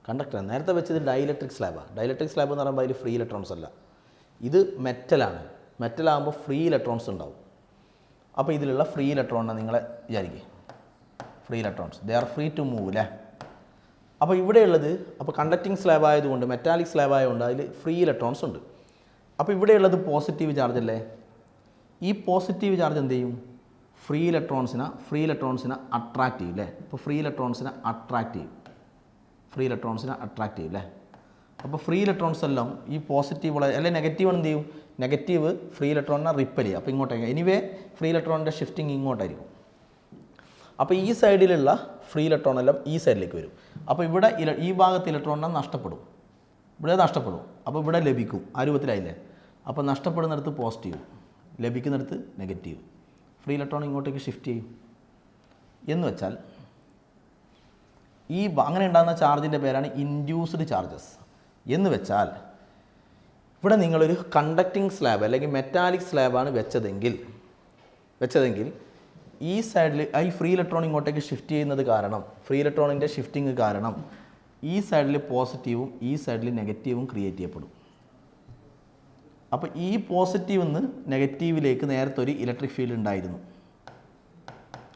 കണ്ടക്ടർ നേരത്തെ വെച്ചത് ഡൈഇലക്ട്രിക് സ്ലാബാണ്. ഡൈഇലക്ട്രിക് സ്ലാബ് എന്ന് പറയുമ്പോൾ അതിൽ ഫ്രീ ഇലക്ട്രോൺസ് അല്ല. ഇത് മെറ്റലാകുമ്പോൾ ഫ്രീ ഇലക്ട്രോൺസ് ഉണ്ടാവും. അപ്പോൾ ഇതിലുള്ള ഫ്രീ ഇലക്ട്രോണിനെ നിങ്ങളെ വിചാരിക്കുക, free electrons they are free to move അല്ലേ? അപ്പോൾ ഇവിടെയുള്ളത്, അപ്പോൾ കണ്ടക്റ്റിംഗ് സ്ലാബ് ആയതുകൊണ്ട്, മെറ്റാലിക് സ്ലാബ് ആയതുകൊണ്ട് അതിൽ ഫ്രീ ഇലക്ട്രോൺസ് ഉണ്ട്. അപ്പോൾ ഇവിടെയുള്ളത് പോസിറ്റീവ് ചാർജ് അല്ലേ? ഈ പോസിറ്റീവ് ചാർജ് എന്ത് ചെയ്യും? ഫ്രീ ഇലക്ട്രോൺസിനെ അട്രാക്റ്റ് ചെയ്യും അല്ലേ? ഇപ്പോൾ ഫ്രീ ഇലക്ട്രോൺസിനെ അട്രാക്റ്റ് ചെയ്യും അല്ലേ? അപ്പോൾ ഫ്രീ ഇലക്ട്രോൺസ് എല്ലാം ഈ പോസിറ്റീവ് അല്ലെങ്കിൽ നെഗറ്റീവ് എന്ത് ചെയ്യും? നെഗറ്റീവ് ഫ്രീ ഇലക്ട്രോണിനെ റിപ്പൽ ചെയ്യും. അപ്പോൾ ഇങ്ങോട്ടേക്ക് എനിവേ ഫ്രീ ഇലക്ട്രോണിൻ്റെ ഷിഫ്റ്റിംഗ് ഇങ്ങോട്ടായിരിക്കും. അപ്പോൾ ഈ സൈഡിലുള്ള ഫ്രീ ഇലക്ട്രോൺ എല്ലാം ഈ സൈഡിലേക്ക് വരും. അപ്പോൾ ഇവിടെ ഈ ഭാഗത്ത് ഇലക്ട്രോണിനെ നഷ്ടപ്പെടും. അപ്പോൾ ഇവിടെ ലഭിക്കും. ആ രൂപത്തിലായില്ലേ? അപ്പോൾ നഷ്ടപ്പെടുന്നിടത്ത് പോസിറ്റീവ്, ലഭിക്കുന്നിടത്ത് നെഗറ്റീവ്. ഫ്രീ ഇലക്ട്രോൺ ഇങ്ങോട്ടേക്ക് ഷിഫ്റ്റ് ചെയ്യും. എന്ന് വെച്ചാൽ അങ്ങനെ ഉണ്ടാകുന്ന ചാർജിൻ്റെ പേരാണ് ഇൻഡ്യൂസ്ഡ് ചാർജസ്. എന്ന് വെച്ചാൽ ഇവിടെ നിങ്ങളൊരു കണ്ടക്റ്റിംഗ് സ്ലാബ് അല്ലെങ്കിൽ മെറ്റാലിക് സ്ലാബാണ് വെച്ചതെങ്കിൽ ഈ സൈഡിൽ ഈ ഫ്രീ ഇലക്ട്രോൺ ഇങ്ങോട്ടേക്ക് ഷിഫ്റ്റ് ചെയ്യുന്നത് കാരണം, ഫ്രീ ഇലക്ട്രോണിൻ്റെ ഷിഫ്റ്റിംഗ് കാരണം ഈ സൈഡിൽ പോസിറ്റീവും ഈ സൈഡിൽ നെഗറ്റീവും ക്രിയേറ്റ് ചെയ്യപ്പെടും. അപ്പോൾ ഈ പോസിറ്റീവ് നിന്ന് നെഗറ്റീവിലേക്ക് നേരത്തെ ഒരു ഇലക്ട്രിക് ഫീൽഡ് ഉണ്ടായിരുന്നു.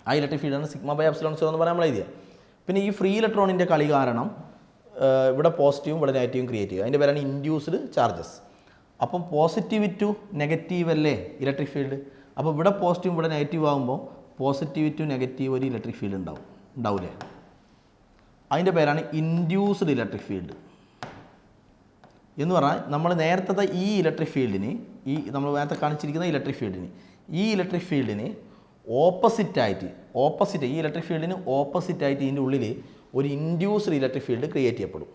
ആ ഇലക്ട്രിക് ഫീൽഡാണ് σ/ε0 എന്ന് പറയാൻ നമ്മൾ എഴുതിയത്. പിന്നെ ഈ ഫ്രീ ഇലക്ട്രോണിൻ്റെ കളി കാരണം ഇവിടെ പോസിറ്റീവും ഇവിടെ നെഗറ്റീവും ക്രിയേറ്റ് ചെയ്യുക. അതിൻ്റെ പേരാണ് ഇൻഡ്യൂസ്ഡ് ചാർജസ്. അപ്പം പോസിറ്റീവ് ടു നെഗറ്റീവ് അല്ലേ ഇലക്ട്രിക് ഫീൽഡ്? അപ്പോൾ ഇവിടെ പോസിറ്റീവ് ഇവിടെ നെഗറ്റീവ് ആകുമ്പോൾ പോസിറ്റീവ് ടു നെഗറ്റീവ് ഒരു ഇലക്ട്രിക് ഫീൽഡ് ഉണ്ടാവില്ലേ? അതിൻ്റെ പേരാണ് ഇൻഡ്യൂസ്ഡ് ഇലക്ട്രിക് ഫീൽഡ്. എന്ന് പറഞ്ഞാൽ നമ്മൾ നേരത്തെ ഈ ഇലക്ട്രിക് ഫീൽഡിന്, നമ്മൾ നേരത്തെ കാണിച്ചിരിക്കുന്ന ഈ ഇലക്ട്രിക് ഫീൽഡിന് ഓപ്പോസിറ്റായിട്ട് ഈ ഇലക്ട്രിക് ഫീൽഡിന് ഓപ്പോസിറ്റായിട്ട് ഇതിൻ്റെ ഉള്ളിൽ ഒരു ഇൻഡ്യൂസ്ഡ് ഇലക്ട്രിക് ഫീൽഡ് ക്രിയേറ്റ് ചെയ്യപ്പെടും.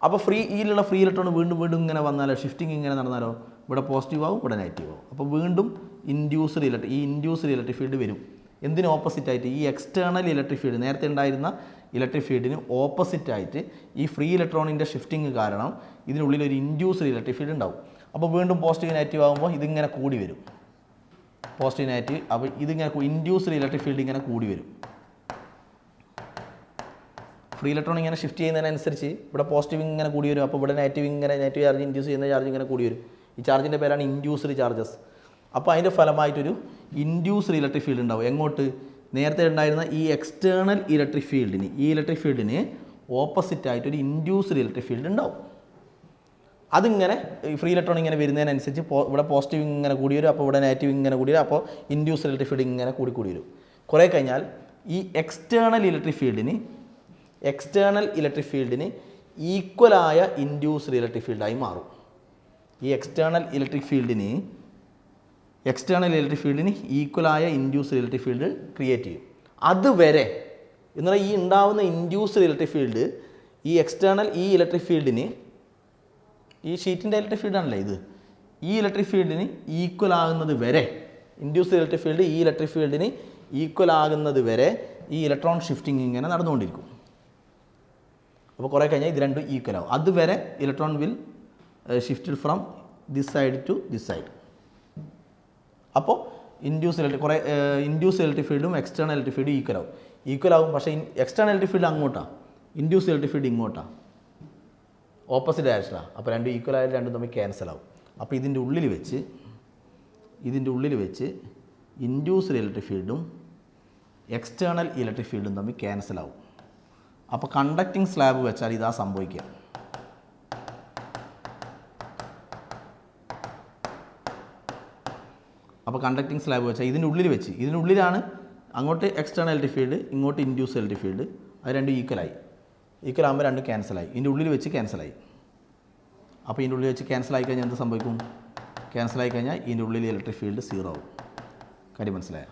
അപ്പോൾ ഇതിലുള്ള ഫ്രീ ഇലക്ട്രോൺ വീണ്ടും ഇങ്ങനെ വന്നാലോ, ഷിഫ്റ്റിംഗ് ഇങ്ങനെ നടന്നാലോ, ഇവിടെ പോസിറ്റീവ് ആവും ഇവിടെ നെഗറ്റീവ് ആവും. അപ്പോൾ വീണ്ടും ഇൻഡ്യൂസ്ഡ് ഇലക്ട്രിക് ഫീൽഡ് വരും. എന്തിന് ഓപ്പോസിറ്റായിട്ട്? ഈ എക്സ്റ്റേണൽ ഇലക്ട്രിക് ഫീൽഡ്, നേരത്തെ ഉണ്ടായിരുന്ന ഇലക്ട്രിക് ഫീൽഡിന് ഓപ്പോസിറ്റായിട്ട് ഈ ഫ്രീ ഇലക്ട്രോണിൻ്റെ ഷിഫ്റ്റിംഗ് കാരണം ഇതിനുള്ളിൽ ഒരു ഇൻഡ്യൂസ്ഡ് ഇലക്ട്രിക് ഫീൽഡ് ഉണ്ടാവും. അപ്പോൾ വീണ്ടും പോസിറ്റീവ് നെഗറ്റീവ് ആകുമ്പോൾ ഇതിങ്ങനെ കൂടി വരും, പോസിറ്റീവ് നെഗറ്റീവ്. അപ്പോൾ ഇതിങ്ങനെ ഇൻഡ്യൂസ്ഡ് ഇലക്ട്രിക് ഫീൽഡ് ഇങ്ങനെ കൂടി വരും. ഫ്രീ ഇലക്ട്രോൺ ഇങ്ങനെ ഷിഫ്റ്റ് ചെയ്യുന്നതിനനുസരിച്ച് ഇവിടെ പോസിറ്റീവ് ഇങ്ങനെ കൂടി വരും. അപ്പോൾ ഇവിടെ നെഗറ്റീവ് ചാർജ് ഇൻഡ്യൂസ് ചെയ്യുന്ന ചാർജ് ഇങ്ങനെ കൂടി വരും. ഈ ചാർജിൻ്റെ പേരാണ് ഇൻഡ്യൂസ്ഡ് ചാർജസ്. അപ്പോൾ അതിൻ്റെ ഫലമായിട്ടൊരു ഇൻഡ്യൂസ്ഡ് ഇലക്ട്രിക് ഫീൽഡ് ഉണ്ടാവും. എങ്ങോട്ട്? നേരത്തെ ഉണ്ടായിരുന്ന ഈ എക്സ്റ്റേണൽ ഇലക്ട്രിക് ഫീൽഡിന് ഓപ്പോസിറ്റായിട്ട് ഒരു ഇൻഡ്യൂസ്ഡ് ഇലക്ട്രിക് ഫീൽഡ് ഉണ്ടാവും. അതിങ്ങനെ ഫ്രീ ഇലക്ട്രോൺ ഇങ്ങനെ വരുന്നതിനനുസരിച്ച് ഇവിടെ പോസിറ്റീവ് ഇങ്ങനെ കൂടി വരും, അപ്പോൾ ഇവിടെ നെഗറ്റീവ് ഇങ്ങനെ കൂടി വരും. അപ്പോൾ ഇൻഡ്യൂസ്ഡ് ഇലക്ട്രിക് ഫീൽഡ് ഇങ്ങനെ കൂടി വരും. കുറേ കഴിഞ്ഞാൽ ഈ എക്സ്റ്റേണൽ ഇലക്ട്രിക് ഫീൽഡിന് ഈക്വലായ ഇൻഡ്യൂസ്ഡ് ഇലക്ട്രിക് ഫീൽഡായി മാറും. ഈ എക്സ്റ്റേണൽ ഇലക്ട്രിക് ഫീൽഡിന് ഈക്വലായ ഇൻഡ്യൂസ്ഡ് ഇലക്ട്രിക് ഫീൽഡ് ക്രിയേറ്റ് ചെയ്യും. അതുവരെ എന്നാൽ ഈ ഉണ്ടാവുന്ന ഇൻഡ്യൂസ്ഡ് ഇലക്ട്രിക് ഫീൽഡ് ഈ ഇലക്ട്രിക് ഫീൽഡിന്, ഈ ഷീറ്റിൻ്റെ ഇലക്ട്രിക് ഫീൽഡാണല്ലേ ഇത്, ഈ ഇലക്ട്രിക് ഫീൽഡിന് ഈക്വൽ ആകുന്നത് വരെ, ഇൻഡ്യൂസ്ഡ് ഇലക്ട്രിക് ഫീൽഡ് ഈ ഇലക്ട്രിക് ഫീൽഡിന് ഈക്വൽ ആകുന്നത് വരെ ഈ ഇലക്ട്രോൺ ഷിഫ്റ്റിംഗ് ഇങ്ങനെ നടന്നുകൊണ്ടിരിക്കും. അപ്പോൾ കുറേ കഴിഞ്ഞാൽ ഇത് രണ്ടും ഈക്വൽ ആവും. അതുവരെ electron will shifted from this side to this side. അപ്പോൾ ഇൻഡ്യൂസ് ഇലക്ട്രിക് ഫീൽഡും എക്സ്റ്റേണൽ ഇലക്ട്രിക് ഫീൽഡും ഈക്വൽ ആവും. പക്ഷേ എക്സ്റ്റേണൽ ഇലക്ട്രിക് ഫീൽഡ് അങ്ങോട്ടാണ്, ഇൻഡ്യൂസ് ഇലക്ട്രിക് ഫീൽഡ് ഇങ്ങോട്ടാണ്, ഓപ്പോസിറ്റ് ഡയറക്ഷനാണ്. അപ്പോൾ രണ്ടും ഈക്വൽ ആയാലും രണ്ടും തമ്മിൽ ക്യാൻസൽ ആവും. അപ്പോൾ ഇതിൻ്റെ ഉള്ളിൽ വെച്ച് ഇൻഡ്യൂസ്ഡ് ഇലക്ട്രിക് ഫീൽഡും എക്സ്റ്റേണൽ ഇലക്ട്രിക് ഫീൽഡും തമ്മിൽ ക്യാൻസൽ ആവും. അപ്പോൾ കണ്ടക്റ്റിംഗ് സ്ലാബ് വെച്ചാൽ ഇതാ സംഭവിക്കുക. അപ്പോൾ കണ്ടക്റ്റിംഗ് സ്ലാബ് വെച്ചാൽ ഇതിനുള്ളിലാണ് അങ്ങോട്ട് എക്സ്റ്റേണൽ ഇലക്ട്രിക് ഫീൽഡ്, ഇങ്ങോട്ട് ഇൻഡ്യൂസ് ഇലക്ട്രിക് ഫീൽഡ്, അത് രണ്ടും ഈക്വൽ ആകുമ്പോൾ രണ്ടും ക്യാൻസലായി. ഇതിൻ്റെ ഉള്ളിൽ വെച്ച് ക്യാൻസലായി. അപ്പോൾ ഇതിൻ്റെ ഉള്ളിൽ വെച്ച് ക്യാൻസലായി കഴിഞ്ഞാൽ എന്ത് സംഭവിക്കും? ക്യാൻസലായി കഴിഞ്ഞാൽ ഇതിൻ്റെ ഉള്ളിൽ ഇലക്ട്രിക് ഫീൽഡ് 0 ആവും. കാര്യം മനസ്സിലായോ?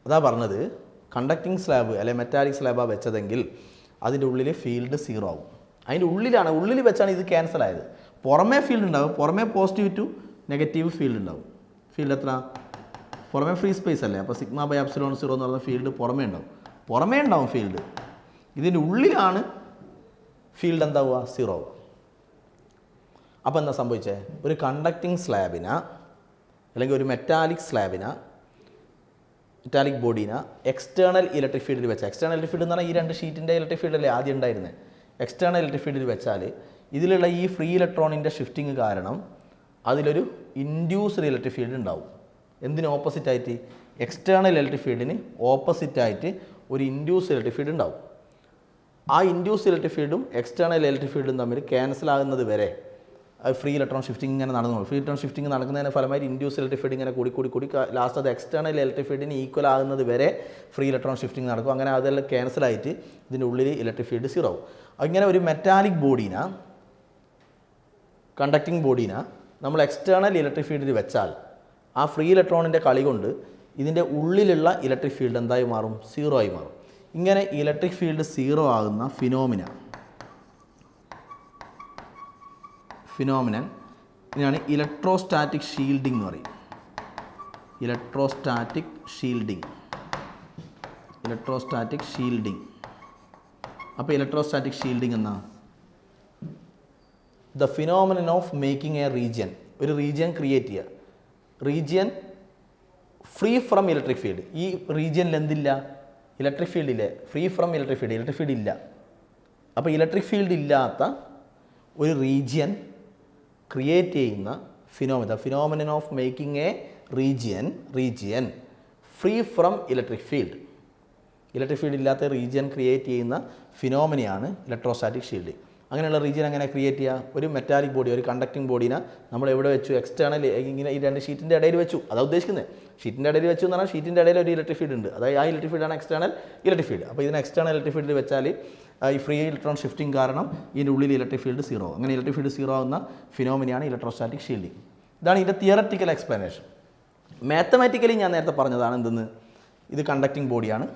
അതാ പറഞ്ഞത്, കണ്ടക്റ്റിംഗ് സ്ലാബ് അല്ലെങ്കിൽ മെറ്റാലിക് സ്ലാബാണ് വെച്ചതെങ്കിൽ അതിൻ്റെ ഉള്ളിൽ ഫീൽഡ് 0 ആവും. അതിൻ്റെ ഉള്ളിൽ വെച്ചാണ് ഇത് ക്യാൻസൽ ആയത്. പുറമേ ഫീൽഡ് ഉണ്ടാവും, പുറമേ പോസിറ്റീവ് ടു നെഗറ്റീവ് ഫീൽഡ് ഉണ്ടാവും. ഫീൽഡ് എത്ര? പുറമേ ഫ്രീ സ്പേസ് അല്ലേ, അപ്പോൾ സിഗ്മ ബൈ എപ്സിലോൺ 0 എന്ന് പറഞ്ഞ ഫീൽഡ് പുറമേ ഉണ്ടാവും ഫീൽഡ്. ഇതിൻ്റെ ഉള്ളിലാണ് ഫീൽഡ് എന്താവുക? 0 ആവുക. അപ്പോൾ എന്താ സംഭവിച്ചത്? ഒരു കണ്ടക്റ്റിംഗ് സ്ലാബിന് അല്ലെങ്കിൽ ഒരു മെറ്റാലിക് ബോഡീനെ എക്സ്റ്റേണൽ ഇലക്ട്രിക് ഫീൽഡിൽ വെച്ചാൽ, എക്സ്റ്റേണൽ ഇലക്ട്രിക് ഫീൽഡ് എന്ന് പറഞ്ഞാൽ ഈ രണ്ട് ഷീറ്റിൻ്റെ ഇലക്ട്രിക് ഫീൽഡല്ലേ ആദ്യം ഉണ്ടായിരുന്നത്. എക്സ്റ്റേണൽ ഇലക്ട്രിക് ഫീൽഡിൽ വെച്ചാൽ ഇതിലുള്ള ഈ ഫ്രീ ഇലക്ട്രോണിൻ്റെ ഷിഫ്റ്റിംഗ് കാരണം അതിലൊരു ഇൻഡ്യൂസ്ഡ് ഇലക്ട്രിക് ഫീൽഡ് ഉണ്ടാവും. എന്തിന് ഓപ്പോസിറ്റായിട്ട്? എക്സ്റ്റേണൽ ഇലക്ട്രിക് ഫീൽഡിന് ഓപ്പോസിറ്റായിട്ട് ഒരു ഇൻഡ്യൂസ്ഡ് ഇലക്ട്രിക് ഫീൽഡ് ഉണ്ടാവും. ആ ഇൻഡ്യൂസ്ഡ് ഇലക്ട്രിക് ഫീൽഡും എക്സ്റ്റേണൽ ഇലക്ട്രിക് ഫീൽഡും തമ്മിൽ ക്യാൻസൽ ആകുന്നത് വരെ ഫ്രീ ഇലക്ട്രോൺ ഷിഫ്റ്റിംഗ് ഇങ്ങനെ നടന്നു. ഫ്രീ ഇലക്ട്രോൺ ഷിഫ്റ്റിംഗ് നടക്കുന്നതിന് ഫലമായിട്ട് ഇൻഡ്യൂസ്ഡ് ഇലക്ട്രിക് ഫീൽഡ് ഇങ്ങനെ കൂടി ലാസ്റ്റ് അത് എക്സ്റ്റേണൽ ഇലക്ട്രിക് ഫീൽഡിന് ഈക്വൽ ആകുന്നത് വരെ ഫ്രീ ഇലക്ട്രോൺ ഷിഫ്റ്റിംഗ് നടക്കും. അങ്ങനെ അതെല്ലാം ക്യാൻസലായിട്ട് ഇതിൻ്റെ ഉള്ളിൽ ഇലക്ട്രിക് ഫീൽഡ് 0 ആവും. അങ്ങനെ ഒരു മെറ്റാലിക് ബോഡീനെ, കണ്ടക്റ്റിംഗ് ബോഡീനെ നമ്മൾ എക്സ്റ്റേണൽ ഇലക്ട്രിക് ഫീൽഡിൽ വെച്ചാൽ ആ ഫ്രീ ഇലക്ട്രോണിൻ്റെ കളി കൊണ്ട് ഇതിൻ്റെ ഉള്ളിലുള്ള ഇലക്ട്രിക് ഫീൽഡ് എന്തായി മാറും? 0 ആയി മാറും. ഇങ്ങനെ ഇലക്ട്രിക് ഫീൽഡ് 0 ആകുന്ന ഫിനോമിനൻ ഇതിനാണ് ഇലക്ട്രോസ്റ്റാറ്റിക് ഷീൽഡിംഗ് എന്ന് പറയും. Electrostatic shielding. അപ്പോൾ ഇലക്ട്രോസ്റ്റാറ്റിക് ഷീൽഡിംഗ് എന്നാ the phenomenon of making A region, ഒരു റീജിയൻ ക്രിയേറ്റ് ചെയ്യുക, region free from electric field. ഈ റീജിയനിൽ എന്തില്ല? ഇലക്ട്രിക് ഫീൽഡ് ഇല്ലേ? ഫ്രീ ഫ്രം ഇലക്ട്രിക് ഫീൽഡ് ഇല്ല. അപ്പോൾ ഇലക്ട്രിക് ഫീൽഡ് ഇല്ലാത്ത ഒരു റീജിയൻ ക്രിയേറ്റ് ചെയ്യുന്ന phenomenon of making A region free from electric field. Electric field ഇല്ലാത്ത റീജിയൻ ക്രിയേറ്റ് ചെയ്യുന്ന ഫിനോമിനയാണ് ഇലക്ട്രോസ്റ്റാറ്റിക് ഷീൽഡിംഗ്. അങ്ങനെയുള്ള റീജിയൻ എങ്ങനെ ക്രിയേറ്റ് ചെയ്യുക? ഒരു മെറ്റാലിക് ബോഡി, ഒരു കണ്ടക്റ്റിംഗ് ബോഡീനെ നമ്മൾ എവിടെ വെച്ചു? എക്സ്റ്റേണൽ ഇങ്ങനെ ഈ രണ്ട് ഷീറ്റിൻ്റെ ഇടയിൽ വെച്ചു. അതാണ് ഉദ്ദേശിക്കുന്നത്. ഷീറ്റിൻ്റെ ഇടയിൽ വെച്ചു എന്ന് പറഞ്ഞാൽ ഷീറ്റിൻ്റെ ഇടയിൽ ഒരു ഇലക്ട്രിക് ഫീൽഡ് ഉണ്ട്. അതായത് ആ ഇലക്ട്രിക് ഫീൽഡാണ് എക്സ്റ്റേണൽ ഇലക്ട്രിക് ഫീൽഡ്. അപ്പോൾ ഇതിനെ എക്സ്റ്റേണൽ ഇലക്ട്രിക് ഫീൽഡിൽ വെച്ചാൽ ഈ ഫ്രീ ഇലക്ട്രോൺ ഷിഫ്റ്റിംഗ് കാരണം ഇതിൻ്റെ ഉള്ളിൽ ഇലക്ട്രിക് ഫീൽഡ് 0 ആവും. അങ്ങനെ ഇലക്ട്രിക് ഫീൽഡ് 0 ആവുന്ന ഫിനോമിനയാണ് ഇലക്ട്രോസ്റ്റാറ്റിക് ഷീൽഡിംഗ്. ഇതാണ് ഇതിൻ്റെ തിയററ്റിക്കൽ എക്സ്പ്ലനേഷൻ. മാത്തമാറ്റിക്കലി ഞാൻ നേരത്തെ പറഞ്ഞതാണ് എന്തെന്ന്, ഇത് കണ്ടക്റ്റിംഗ് ബോഡിയാണ്.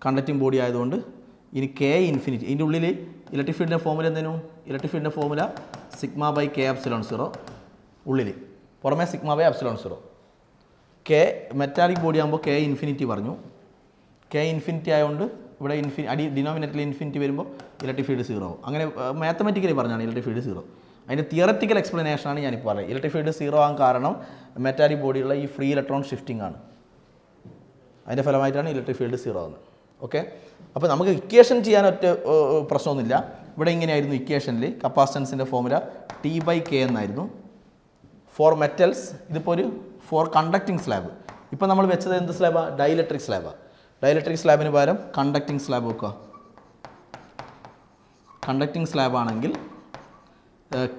കണ്ടക്റ്റിംഗ് ബോഡി ആയതുകൊണ്ട് ഇനി K ഇൻഫിനിറ്റി, ഇതിൻ്റെ ഉള്ളിൽ ഇലക്ട്രിക് ഫീൽഡിൻ്റെ ഫോമുല എന്തെങ്കിലും, ഇലക്ട്രിക് ഫീൽഡിൻ്റെ formula sigma by K epsilon 0, ഉള്ളിൽ പുറമേ sigma by epsilon 0. K metallic body ആകുമ്പോൾ K ഇൻഫിനിറ്റി പറഞ്ഞു. K ഇൻഫിനിറ്റി ആയതുകൊണ്ട് ഇവിടെ ഡിനോമിനേറ്ററിൽ ഇൻഫിനിറ്റി വരുമ്പോൾ ഇലക്ട്രിക് ഫീൽഡ് 0 ആവും. അങ്ങനെ മാത്തമാറ്റിക്കലി പറഞ്ഞാണ് ഇലക്ട്രിക് ഫീൽഡ് 0. അതിൻ്റെ തിയററ്റിക്കൽ എക്സ്പ്ലനേഷനാണ് ഞാനിപ്പോൾ പറയുന്നത്. ഇലക്ട്രിക് ഫീൽഡ് 0 ആകാൻ കാരണം മെറ്റാലിക് ബോഡിയുള്ള ഈ ഫ്രീ ഇലക്ട്രോൺ ഷിഫ്റ്റിംഗ് ആണ്. അതിൻ്റെ ഫലമായിട്ടാണ് ഇലക്ട്രിക് ഫീൽഡ് 0 ആകുന്നത്. ഓക്കെ, അപ്പോൾ നമുക്ക് ഇക്വേഷൻ ചെയ്യാൻ ഒറ്റ പ്രശ്നമൊന്നുമില്ല. ഇവിടെ ഇങ്ങനെയായിരുന്നു ഇക്വേഷനിൽ കപ്പാസിറ്റൻസിൻ്റെ ഫോമുല T/K എന്നായിരുന്നു. ഫോർ മെറ്റൽസ്, ഇതിപ്പോൾ ഒരു ഫോർ കണ്ടക്റ്റിംഗ് സ്ലാബ്. ഇപ്പോൾ നമ്മൾ വെച്ചത് എന്ത് സ്ലാബാണ്? ഡൈലക്ട്രിക് സ്ലാബാണ്. ഡൈലക്ട്രിക് സ്ലാബിന് പകരം കണ്ടക്റ്റിംഗ് സ്ലാബ് വെക്കുക. കണ്ടക്റ്റിംഗ് സ്ലാബ് ആണെങ്കിൽ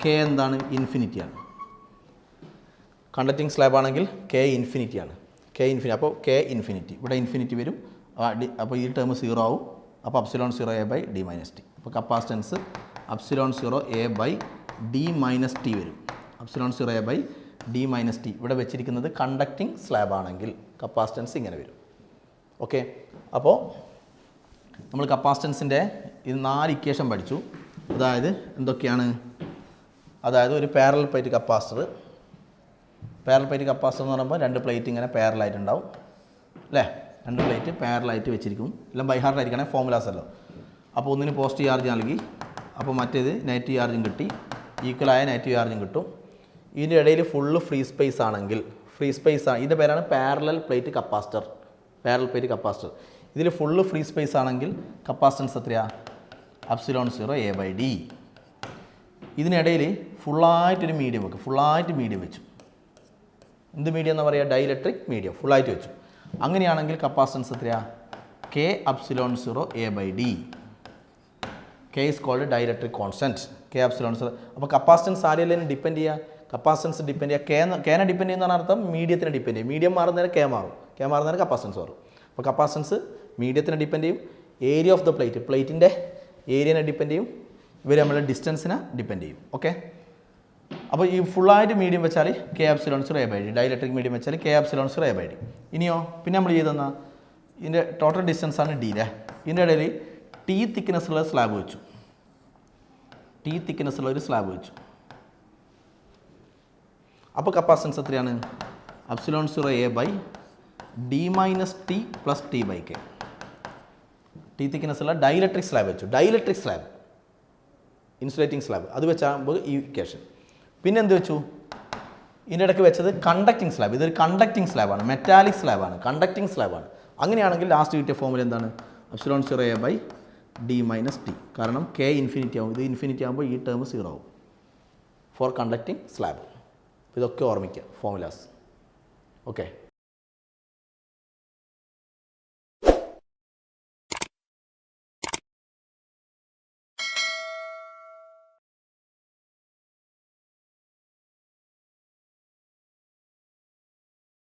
K എന്താണ്? ഇൻഫിനിറ്റിയാണ്. കണ്ടക്റ്റിംഗ് സ്ലാബ് ആണെങ്കിൽ K ഇൻഫിനിറ്റിയാണ്. അപ്പോൾ K ഇൻഫിനിറ്റി, ഇവിടെ ഇൻഫിനിറ്റി വരും. അപ്പോൾ ഈ ടേം 0 ആവും. അപ്പോൾ എപ്സിലോൺ 0a/d-t. അപ്പോൾ കപ്പാസിറ്റൻസ് എപ്സിലോൺ 0a/d-t വരും. Epsilon 0a/d-t. ഇവിടെ വെച്ചിരിക്കുന്നത് കണ്ടക്റ്റിംഗ് സ്ലാബ് ആണെങ്കിൽ കപ്പാസിറ്റൻസ് ഇങ്ങനെ വരും. ഓക്കെ, അപ്പോൾ നമ്മൾ കപ്പാസിറ്റൻസിൻ്റെ ഇത് 4 ഇക്വേഷൻ പഠിച്ചു. അതായത് എന്തൊക്കെയാണ്? അതായത് ഒരു പാരലൽ പ്ലേറ്റ് കപ്പാസിറ്റർ എന്ന് പറയുമ്പോൾ 2 പ്ലേറ്റ് ഇങ്ങനെ പാരലായിട്ടുണ്ടാവും അല്ലേ? 2 പ്ലേറ്റ് പാരലായിട്ട് വെച്ചിരിക്കും. എല്ലാം ബൈഹാർട്ടായിരിക്കണേ ഫോമുലാസ് അല്ലോ. അപ്പോൾ ഒന്നിന് പോസിറ്റീവ് ചാർജ് നൽകി, അപ്പോൾ മറ്റേത് നെഗറ്റീവ് ചാർജും കിട്ടി, ഈക്വലായ നെഗറ്റീവ് ചാർജും കിട്ടും. ഇതിൻ്റെ ഇടയിൽ ഫുള്ള് ഫ്രീ സ്പേസ് ആണെങ്കിൽ ഇതിൻ്റെ പേരാണ് പാരലൽ പ്ലേറ്റ് കപ്പാസിറ്റർ. ഇതിൽ ഫുള്ള് ഫ്രീ സ്പേസ് ആണെങ്കിൽ കപ്പാസിറ്റൻസ് എത്രയാ? Epsilon 0 A/D. ഇതിനിടയിൽ ഫുള്ളായിട്ടൊരു മീഡിയം വെക്കും. ഫുള്ളായിട്ട് മീഡിയം വെച്ചു. എന്ത് മീഡിയം എന്ന് പറയുക? ഡൈഇലക്ട്രിക് മീഡിയം ഫുള്ളായിട്ട് വെച്ചു. അങ്ങനെയാണെങ്കിൽ കപ്പാസിറ്റൻസ് എത്രയാ? K epsilon 0 A/D. K is called dielectric constant. K epsilon 0. അപ്പോൾ കപ്പാസിറ്റൻസ് ആരെയല്ലേ ഡിപ്പെൻഡ് ചെയ്യുക? കപ്പാസിറ്റൻസ് ഡിപ്പെൻഡ് ചെയ്യുക. കേനെ ഡിപ്പെൻഡ് ചെയ്യുന്നതാണ് അർത്ഥം മീഡിയത്തിനെ ഡിപ്പെൻഡ് ചെയ്യും. മീഡിയം മാറുന്നേരം K മാറും. K മാറുന്നേരം കപ്പാസിറ്റൻസ് മാറും. അപ്പോൾ കപ്പാസിറ്റൻസ് മീഡിയത്തിനെ ഡിപ്പെൻഡ് ചെയ്യും. ഏരിയ ഓഫ് ദ പ്ലേറ്റിൻ്റെ ഏരിയനെ ഡിപ്പെൻഡ് ചെയ്യും. ഇവർ നമ്മളെ ഡിസ്റ്റൻസിനെ ഡിപ്പെൻഡ് ചെയ്യും. ഓക്കെ. അപ്പോൾ ഈ ഫുള്ളായിട്ട് മീഡിയം വെച്ചാൽ K epsilon 0 A/D. Dielectric medium വെച്ചാൽ K എപ്സിലോൺ 0 A/D. ഇനിയോ പിന്നെ നമ്മൾ ചെയ്തെന്നാ ഇതിൻ്റെ ടോട്ടൽ ഡിസ്റ്റൻസ് ആണ് D അല്ലേ. ഇതിൻ്റെ ഇടയിൽ T തിക്നെസ് ഉള്ള സ്ലാബ് വെച്ചു. ഒരു സ്ലാബ് വെച്ചു. അപ്പോൾ കപ്പാസിറ്റൻസ് എത്രയാണ്? Epsilon 0 A/D minus T plus T/K. T thickness ഉള്ള ഡൈഇലക്ട്രിക് സ്ലാബ് വെച്ചു. ഇൻസുലേറ്റിംഗ് സ്ലാബ് അത് വെച്ചാകുമ്പോൾ ഈ ഇക്വേഷൻ. പിന്നെ എന്ത് വെച്ചു? ഇതിൻ്റെ ഇടയ്ക്ക് വെച്ചത് കണ്ടക്റ്റിംഗ് സ്ലാബ്. ഇതൊരു കണ്ടക്റ്റിംഗ് സ്ലാബാണ്, മെറ്റാലിക് സ്ലാബാണ്, കണ്ടക്റ്റിംഗ് സ്ലാബാണ്. അങ്ങനെയാണെങ്കിൽ ലാസ്റ്റ് കിട്ടിയ ഫോമുല എന്താണ്? Epsilon 0 A/D minus T. കാരണം K ഇൻഫിനിറ്റി ആവും. ഇത് ഇൻഫിനിറ്റി ആകുമ്പോൾ ഈ ടേം 0 ആവും ഫോർ കണ്ടക്റ്റിംഗ് സ്ലാബ്. ഇതൊക്കെ ഓർമ്മിക്കുക ഫോമുലാസ്. ഓക്കെ.